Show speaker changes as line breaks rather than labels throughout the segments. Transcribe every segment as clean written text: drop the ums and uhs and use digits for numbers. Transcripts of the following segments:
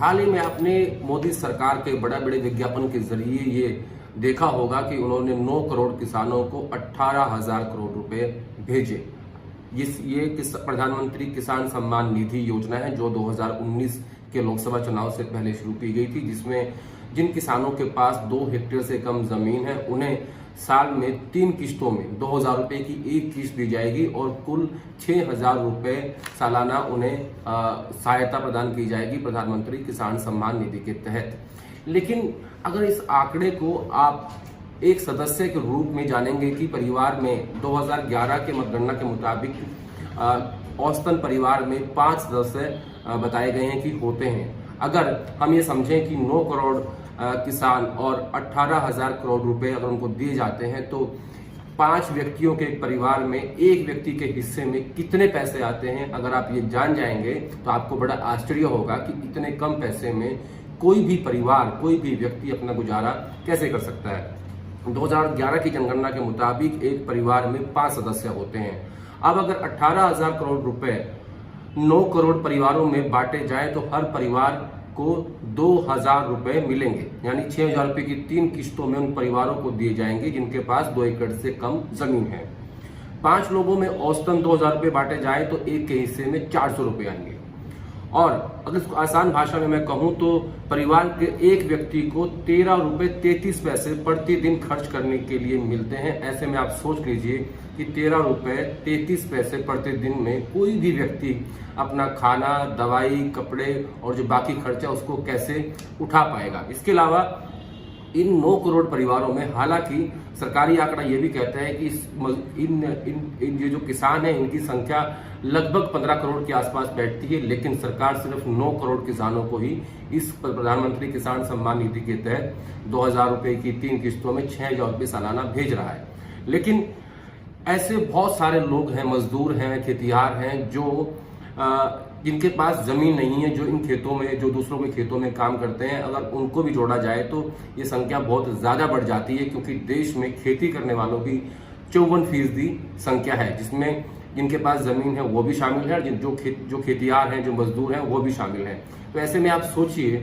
हाल ही में आपने मोदी सरकार के बड़े बड़े विज्ञापन के जरिए ये देखा होगा कि उन्होंने 9 करोड़ किसानों को 18,000 करोड़ रुपए भेजे। ये प्रधानमंत्री किसान सम्मान निधि योजना है जो 2019 के लोकसभा चुनाव से पहले शुरू की गई थी, जिसमें जिन किसानों के पास 2 हेक्टेयर से कम जमीन है उन्हें साल में 3 किस्तों में 2,000 रुपए की एक किस्त दी जाएगी और कुल 6,000 रुपए सालाना उन्हें सहायता प्रदान की जाएगी प्रधानमंत्री किसान सम्मान निधि के तहत। लेकिन अगर इस आंकड़े को आप एक सदस्य के रूप में जानेंगे कि परिवार में 2011 के मतगणना के मुताबिक औसतन परिवार में 5 सदस्य बताए गए हैं कि होते हैं। अगर हम ये समझें कि 9 करोड़ किसान और 18,000 करोड़ रुपए अगर उनको दिए जाते हैं तो 5 व्यक्तियों के परिवार में एक व्यक्ति के हिस्से में कितने पैसे आते हैं, अगर आप ये जान जाएंगे तो आपको बड़ा आश्चर्य होगा कि इतने कम पैसे में कोई भी परिवार, कोई भी व्यक्ति अपना गुजारा कैसे कर सकता है। 2011 की जनगणना के मुताबिक एक परिवार में 5 सदस्य होते हैं। अब अगर 18,000 करोड़ रुपए 9 करोड़ परिवारों में बांटे जाए तो हर परिवार को 2,000 रुपए मिलेंगे, यानी 6,000 रुपए की 3 किस्तों में उन परिवारों को दिए जाएंगे जिनके पास 2 एकड़ से कम जमीन है। 5 लोगों में औसतन 2,000 रुपए बांटे जाए तो एक के हिस्से में 400 रुपए आएंगे। और अगर इसको आसान भाषा में मैं कहूं तो परिवार के एक व्यक्ति को 13 रुपए 33 पैसे प्रतिदिन खर्च करने के लिए मिलते हैं। ऐसे में आप सोच लीजिए कि 13 रुपए 33 पैसे प्रतिदिन में कोई भी व्यक्ति अपना खाना, दवाई, कपड़े और जो बाकी खर्चा उसको कैसे उठा पाएगा। इसके अलावा इन 9 करोड़ परिवारों में, हालांकि सरकारी आंकड़ा ये भी कहता है कि इन ये जो किसान हैं इनकी संख्या लगभग 15 करोड़ के आसपास बैठती है, लेकिन सरकार सिर्फ 9 करोड़ किसानों को ही इस प्रधानमंत्री किसान सम्मान निधि के तहत 2,000 रुपए की 3 किस्तों में 6,000 रुपए सालाना भेज रहा है। लेकिन ऐसे बहुत सारे लोग हैं, मजदूर हैं, खेतिहर हैं, जो जिनके पास जमीन नहीं है, जो इन खेतों में, जो दूसरों के खेतों में काम करते हैं, अगर उनको भी जोड़ा जाए तो ये संख्या बहुत ज्यादा बढ़ जाती है, क्योंकि देश में खेती करने वालों की 54% संख्या है, जिसमें जिनके पास जमीन है वो भी शामिल है, जो खेतिहर हैं, जो मजदूर हैं वो भी शामिल हैं। तो ऐसे में आप सोचिए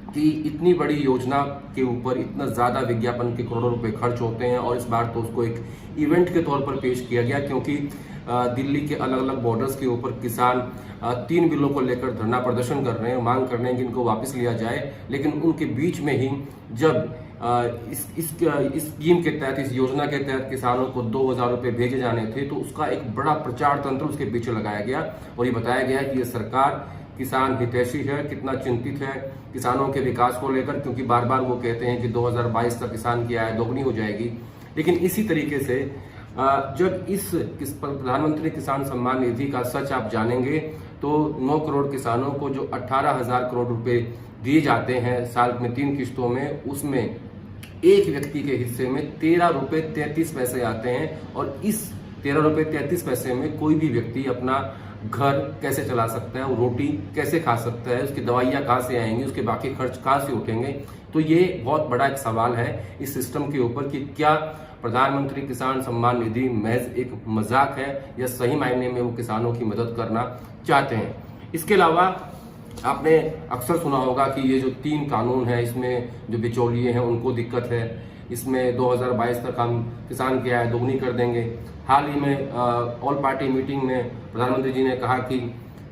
कि इतनी बड़ी योजना के ऊपर इतना ज्यादा विज्ञापन के करोड़ों रुपए खर्च होते हैं, और इस बार तो उसको एक इवेंट के तौर पर पेश किया गया, क्योंकि दिल्ली के अलग अलग बॉर्डर्स के ऊपर किसान 3 बिलों को लेकर धरना प्रदर्शन कर रहे हैं, मांग कर रहे हैं कि इनको वापस लिया जाए। लेकिन उनके बीच में ही जब इस स्कीम के तहत, इस योजना के तहत किसानों को 2,000 रुपए भेजे जाने थे, तो उसका एक बड़ा प्रचार तंत्र उसके पीछे लगाया गया और ये बताया गया कि ये सरकार किसान हितैषी है, कितना चिंतित है किसानों के विकास को लेकर, क्योंकि बार बार वो कहते हैं कि 2022 तक किसान की आय दोगुनी हो जाएगी। लेकिन इसी तरीके से जब इस प्रधानमंत्री किसान सम्मान निधि का सच आप जानेंगे तो 9 करोड़ किसानों को जो 18,000 करोड़ रुपए दिए जाते हैं साल में 3 किस्तों में, उसमें एक व्यक्ति के हिस्से में 13 रुपए 33 पैसे आते हैं, और इस 13 रुपए 33 पैसे में कोई भी व्यक्ति अपना घर कैसे चला सकता है, वो रोटी कैसे खा सकता है, उसकी दवाइयाँ कहाँ से आएंगी, उसके बाकी खर्च कहाँ से उठेंगे। तो ये बहुत बड़ा एक सवाल है इस सिस्टम के ऊपर कि क्या प्रधानमंत्री किसान सम्मान निधि महज एक मजाक है या सही मायने में वो किसानों की मदद करना चाहते हैं। इसके अलावा आपने अक्सर सुना होगा कि ये जो 3 कानून है, इसमें जो बिचौलिए हैं उनको दिक्कत है, इसमें 2022 तक हम किसान की आय दोगुनी कर देंगे। हाल ही में ऑल पार्टी मीटिंग में प्रधानमंत्री जी ने कहा कि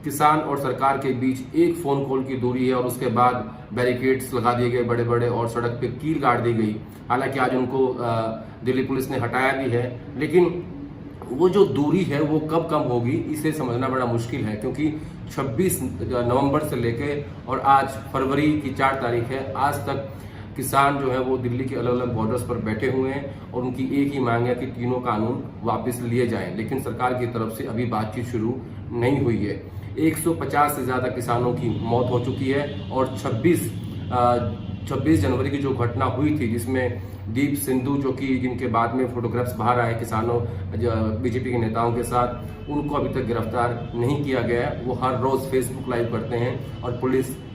किसान और सरकार के बीच एक फोन कॉल की दूरी है, और उसके बाद बैरिकेड्स लगा दिए गए बड़े बड़े और सड़क पे कील गाड़ दी गई। हालांकि आज उनको दिल्ली पुलिस ने हटाया भी है, लेकिन वो जो दूरी है वो कब कम होगी इसे समझना बड़ा मुश्किल है, क्योंकि 26 नवंबर से लेके और आज फरवरी की 4 तारीख है, आज तक किसान जो है वो दिल्ली के अलग अलग बॉर्डर्स पर बैठे हुए हैं और उनकी एक ही मांग है कि तीनों कानून वापस लिए जाएं। लेकिन सरकार की तरफ से अभी बातचीत शुरू नहीं हुई है। 150 से ज्यादा किसानों की मौत हो चुकी है, और 26 जनवरी की जो घटना हुई थी जिसमें दीप सिंधु, जो कि जिनके बाद में फोटोग्राफ्स बाहर आए किसानों बीजेपी के नेताओं के साथ, उनको अभी तक गिरफ्तार नहीं किया गया है। वो हर रोज फेसबुक लाइव करते हैं और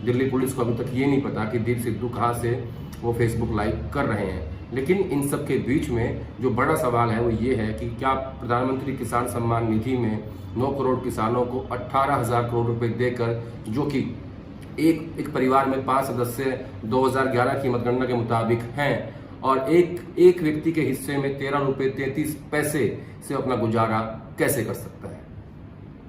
दिल्ली पुलिस को अभी तक ये नहीं पता कि दीप सिंधु कहाँ से वो फेसबुक लाइव कर रहे हैं। लेकिन इन सब के बीच में जो बड़ा सवाल है वो ये है कि क्या प्रधानमंत्री किसान सम्मान निधि में 9 करोड़ किसानों को 18,000 करोड़ रुपए देकर, जो कि एक परिवार में 5 सदस्य 2011 की मतगणना के मुताबिक हैं और एक व्यक्ति के हिस्से में 13 रुपए 33 पैसे से अपना गुजारा कैसे कर सकता है।